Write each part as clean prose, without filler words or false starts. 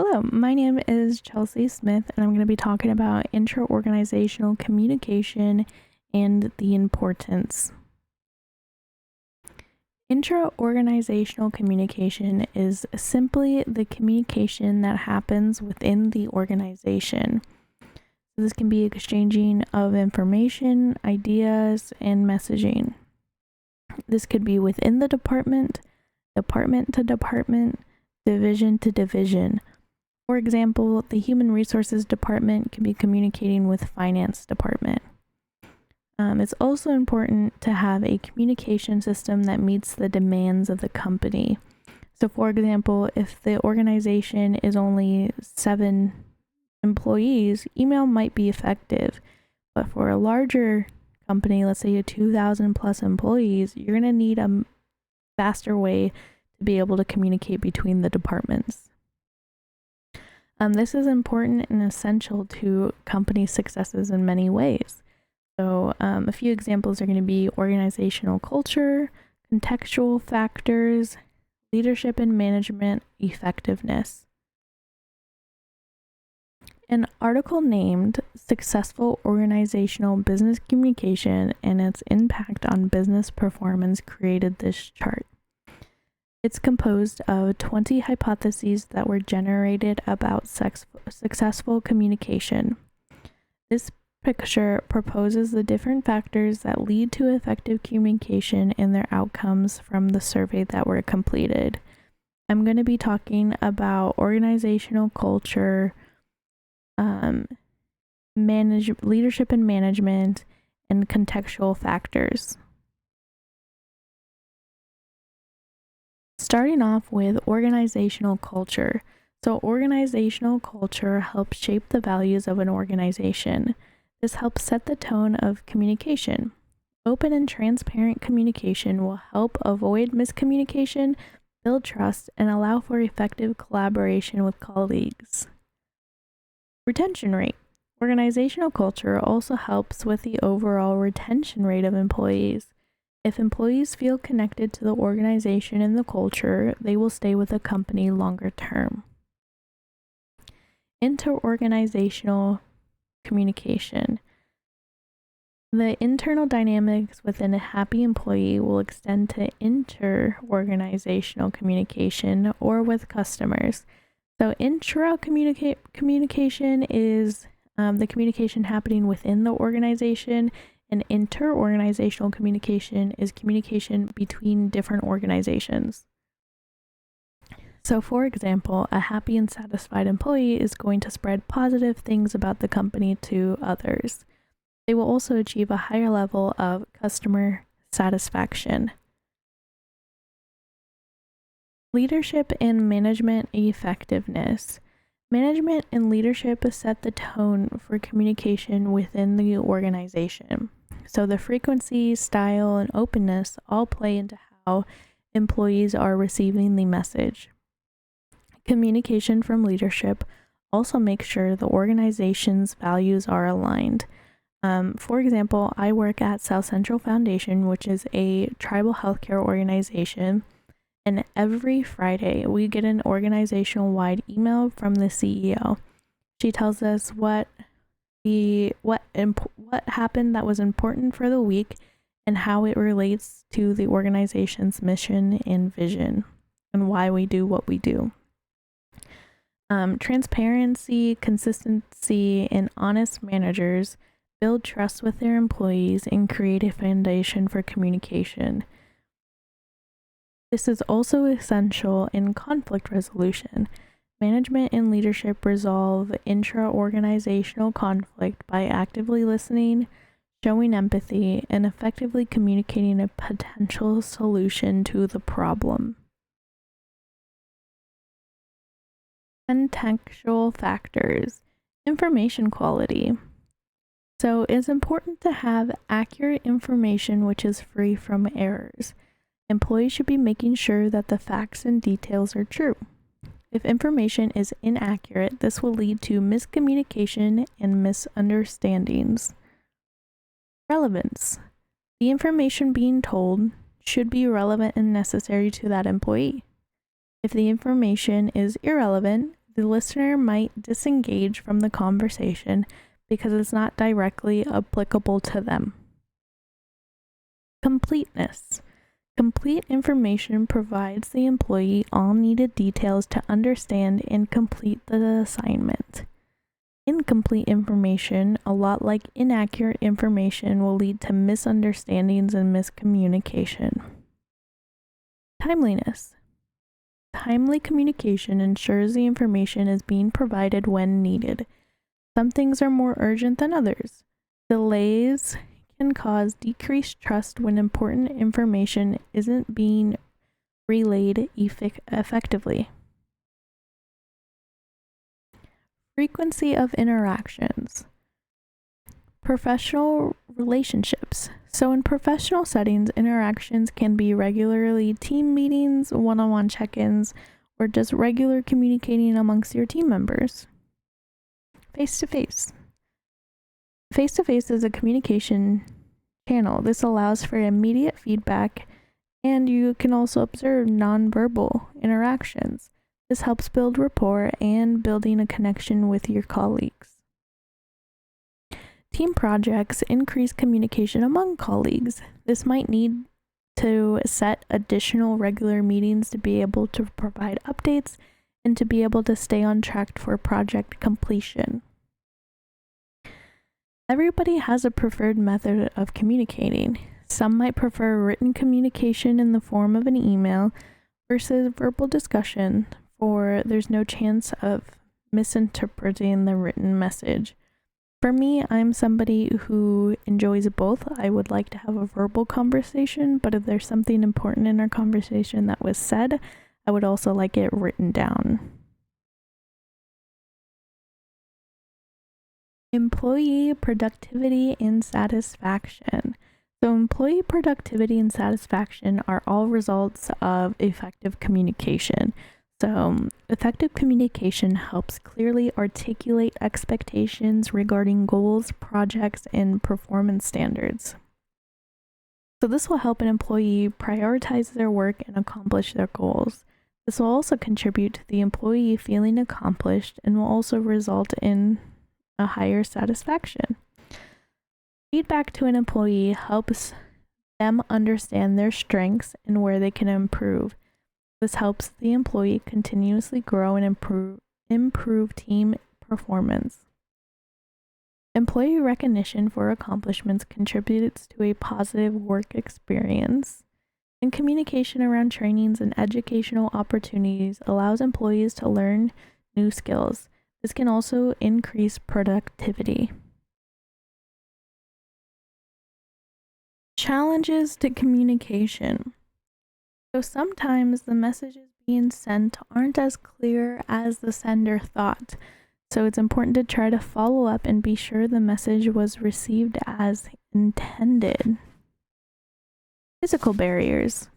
Hello, my name is Chelsea Smith, and I'm going to be talking about intra-organizational communication and the importance. Intra-organizational communication is simply the communication that happens within the organization. This can be exchanging of information, ideas, and messaging. This could be within the department, department to department, division to division. For example, the Human Resources Department can be communicating with Finance Department. It's also important to have a communication system that meets the demands of the company. So for example, if the organization is only 7 employees, email might be effective. But for a larger company, let's say 2,000 plus employees, you're going to need a faster way to be able to communicate between the departments. This is important and essential to company successes in many ways. So a few examples are going to be organizational culture, contextual factors, leadership and management effectiveness. An article named Successful Organizational Business Communication and Its Impact on Business Performance created this chart. It's composed of 20 hypotheses that were generated about successful communication. This picture proposes the different factors that lead to effective communication and their outcomes from the survey that were completed. I'm going to be talking about organizational culture, leadership and management, and contextual factors. Starting off with organizational culture. So organizational culture helps shape the values of an organization. This helps set the tone of communication. Open and transparent communication will help avoid miscommunication, build trust, and allow for effective collaboration with colleagues. Retention rate. Organizational culture also helps with the overall retention rate of employees. If employees feel connected to the organization and the culture, they will stay with the company longer term. Interorganizational communication. The internal dynamics within a happy employee will extend to interorganizational communication or with customers. So communication is the communication happening within the organization, and interorganizational communication is communication between different organizations. So for example, a happy and satisfied employee is going to spread positive things about the company to others. They will also achieve a higher level of customer satisfaction. Leadership and management effectiveness. Management and leadership set the tone for communication within the organization. So the frequency, style, and openness all play into how employees are receiving the message. Communication from leadership also makes sure the organization's values are aligned. For example, I work at South Central Foundation, which is a tribal healthcare organization, and every Friday we get an organizational-wide email from the CEO. She tells us what happened that was important for the week and how it relates to the organization's mission and vision and why we do what we do. Transparency, consistency, and honest managers build trust with their employees and create a foundation for communication. This is also essential in conflict resolution. Management and leadership resolve intra-organizational conflict by actively listening, showing empathy, and effectively communicating a potential solution to the problem. Contextual factors. Information quality. So it's important to have accurate information which is free from errors. Employees should be making sure that the facts and details are true. If information is inaccurate, this will lead to miscommunication and misunderstandings. Relevance. The information being told should be relevant and necessary to that employee. If the information is irrelevant, the listener might disengage from the conversation because it's not directly applicable to them. Completeness. Complete information provides the employee all needed details to understand and complete the assignment. Incomplete information, a lot like inaccurate information, will lead to misunderstandings and miscommunication. Timeliness. Timely communication ensures the information is being provided when needed. Some things are more urgent than others. Delays can cause decreased trust when important information isn't being relayed effectively. Frequency of interactions. Professional relationships. So in professional settings, interactions can be regularly team meetings, one-on-one check-ins, or just regular communicating amongst your team members. Face-to-face. Face-to-face is a communication channel. This allows for immediate feedback, and you can also observe nonverbal interactions. This helps build rapport and building a connection with your colleagues. Team projects increase communication among colleagues. This might need to set additional regular meetings to be able to provide updates and to be able to stay on track for project completion. Everybody has a preferred method of communicating. Some might prefer written communication in the form of an email versus verbal discussion, for there's no chance of misinterpreting the written message. For me, I'm somebody who enjoys both. I would like to have a verbal conversation, but if there's something important in our conversation that was said, I would also like it written down. Employee productivity and satisfaction. So employee productivity and satisfaction are all results of effective communication. So effective communication helps clearly articulate expectations regarding goals, projects, and performance standards. So this will help an employee prioritize their work and accomplish their goals. This will also contribute to the employee feeling accomplished and will also result in a higher satisfaction. Feedback to an employee helps them understand their strengths and where they can improve. This helps the employee continuously grow and improve team performance. Employee recognition for accomplishments contributes to a positive work experience. And communication around trainings and educational opportunities allows employees to learn new skills. This can also increase productivity. Challenges to communication. So sometimes the messages being sent aren't as clear as the sender thought. So it's important to try to follow up and be sure the message was received as intended. Physical barriers.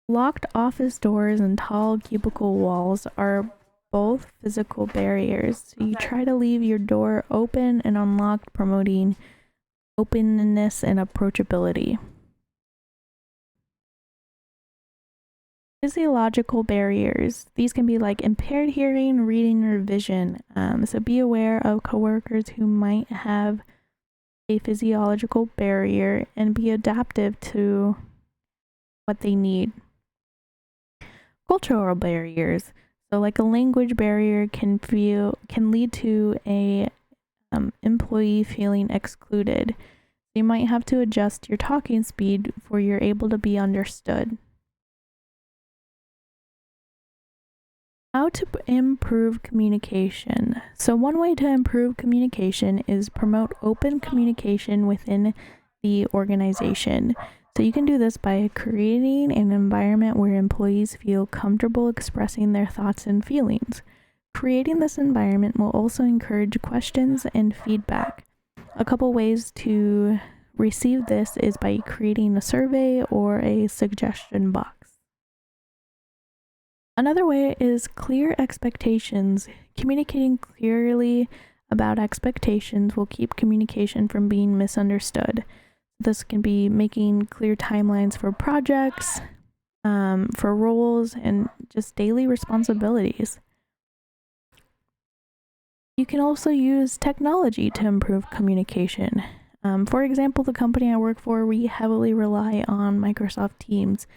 Locked office doors and tall cubicle walls are both physical barriers. So you try to leave your door open and unlocked, promoting openness and approachability. Physiological barriers. These can be like impaired hearing, reading, or vision. So be aware of coworkers who might have a physiological barrier and be adaptive to what they need. Cultural barriers. So like a language barrier can lead to a employee feeling excluded. You might have to adjust your talking speed for you're able to be understood. How to improve communication. So one way to improve communication is promote open communication within the organization. So you can do this by creating an environment where employees feel comfortable expressing their thoughts and feelings. Creating this environment will also encourage questions and feedback. A couple ways to receive this is by creating a survey or a suggestion box. Another way is clear expectations. Communicating clearly about expectations will keep communication from being misunderstood. This can be making clear timelines for projects, for roles, and just daily responsibilities. You can also use technology to improve communication. For example, the company I work for, we heavily rely on Microsoft Teams.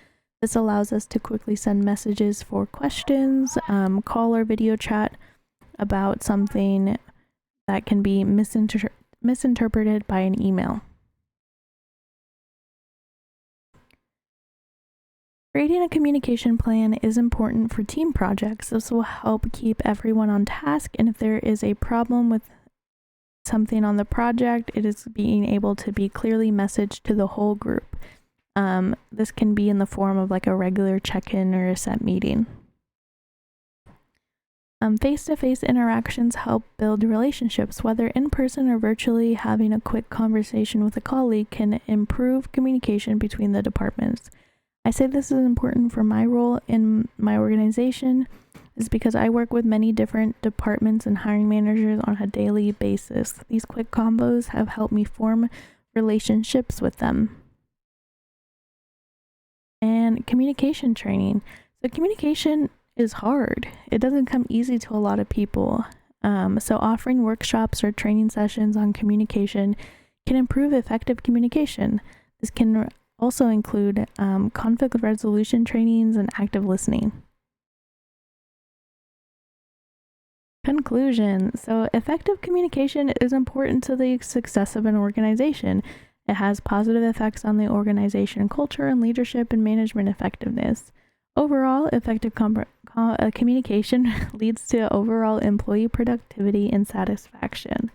This allows us to quickly send messages for questions, call or video chat about something that can be misinterpreted by an email. Creating a communication plan is important for team projects. This will help keep everyone on task, and if there is a problem with something on the project, it is being able to be clearly messaged to the whole group. This can be in the form of like a regular check-in or a set meeting. Face-to-face interactions help build relationships. Whether in person or virtually, having a quick conversation with a colleague can improve communication between the departments. I say this is important for my role in my organization is because I work with many different departments and hiring managers on a daily basis. These quick combos have helped me form relationships with them. And communication training. So communication is hard. It doesn't come easy to a lot of people. So offering workshops or training sessions on communication can improve effective communication. This can also include conflict resolution trainings and active listening. Conclusion. So effective communication is important to the success of an organization. It has positive effects on the organization culture and leadership and management effectiveness. Overall, effective communication leads to overall employee productivity and satisfaction.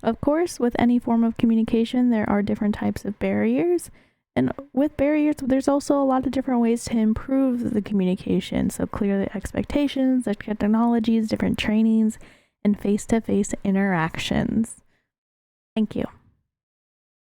Of course, with any form of communication, there are different types of barriers. And with barriers, there's also a lot of different ways to improve the communication. So clear the expectations, the technologies, different trainings, and face-to-face interactions. Thank you.